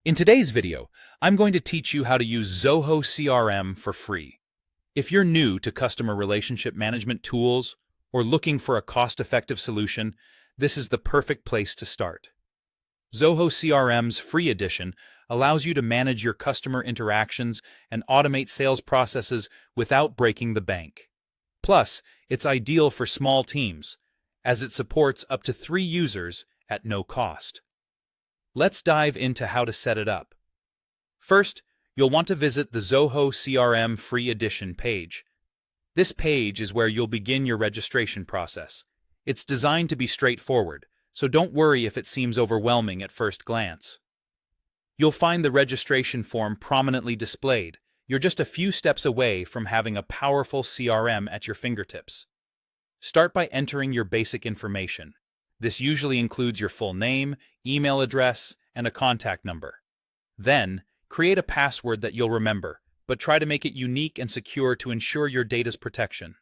In today's video, I'm going to teach you how to use Zoho CRM for free. If you're new to customer relationship management tools or looking for a cost-effective solution, this is the perfect place to start. Zoho CRM's free edition allows you to manage your customer interactions and automate sales processes without breaking the bank. Plus, it's ideal for small teams, as it supports up to 3 users at no cost. Let's dive into how to set it up. First, you'll want to visit the Zoho CRM Free Edition page. This page is where you'll begin your registration process. It's designed to be straightforward, so don't worry if it seems overwhelming at first glance. You'll find the registration form prominently displayed. You're just a few steps away from having a powerful CRM at your fingertips. Start by entering your basic information. This usually includes your full name, email address, and a contact number. Then, create a password that you'll remember, but try to make it unique and secure to ensure your data's protection.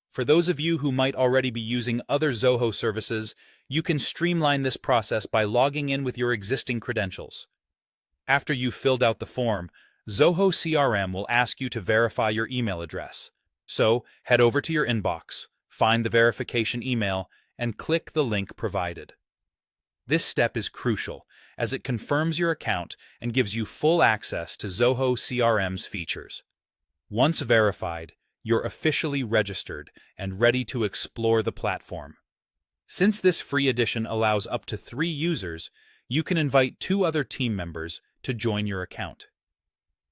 For those of you who might already be using other Zoho services, you can streamline this process by logging in with your existing credentials. After you've filled out the form, Zoho CRM will ask you to verify your email address. So, head over to your inbox, find the verification email, and click the link provided. This step is crucial, as it confirms your account and gives you full access to Zoho CRM's features. Once verified, you're officially registered and ready to explore the platform. Since this free edition allows up to 3 users, you can invite 2 other team members to join your account.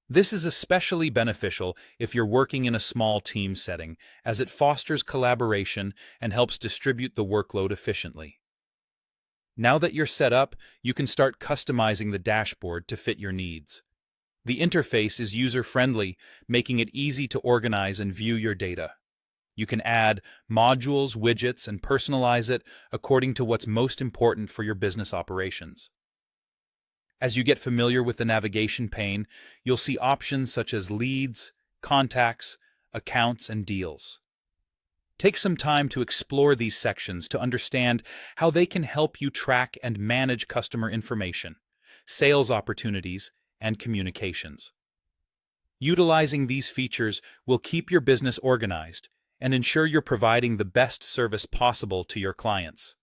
This is especially beneficial if you're working in a small team setting, as it fosters collaboration and helps distribute the workload efficiently. Now that you're set up, you can start customizing the dashboard to fit your needs. The interface is user-friendly, making it easy to organize and view your data. You can add modules, widgets, and personalize it according to what's most important for your business operations. As you get familiar with the navigation pane, you'll see options such as leads, contacts, accounts, and deals. Take some time to explore these sections to understand how they can help you track and manage customer information, sales opportunities, and communications. Utilizing these features will keep your business organized and ensure you're providing the best service possible to your clients.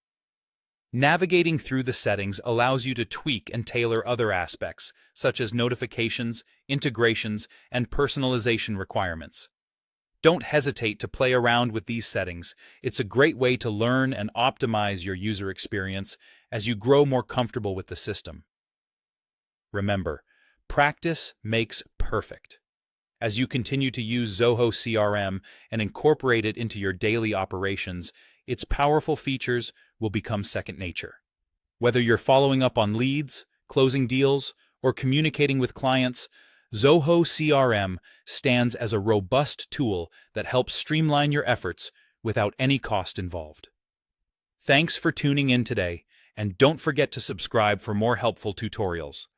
Navigating through the settings allows you to tweak and tailor other aspects, such as notifications, integrations, and personalization requirements. Don't hesitate to play around with these settings. It's a great way to learn and optimize your user experience as you grow more comfortable with the system. Remember, practice makes perfect. As you continue to use Zoho CRM and incorporate it into your daily operations, its powerful features will become second nature. Whether you're following up on leads, closing deals, or communicating with clients, Zoho CRM stands as a robust tool that helps streamline your efforts without any cost involved. Thanks for tuning in today, and don't forget to subscribe for more helpful tutorials.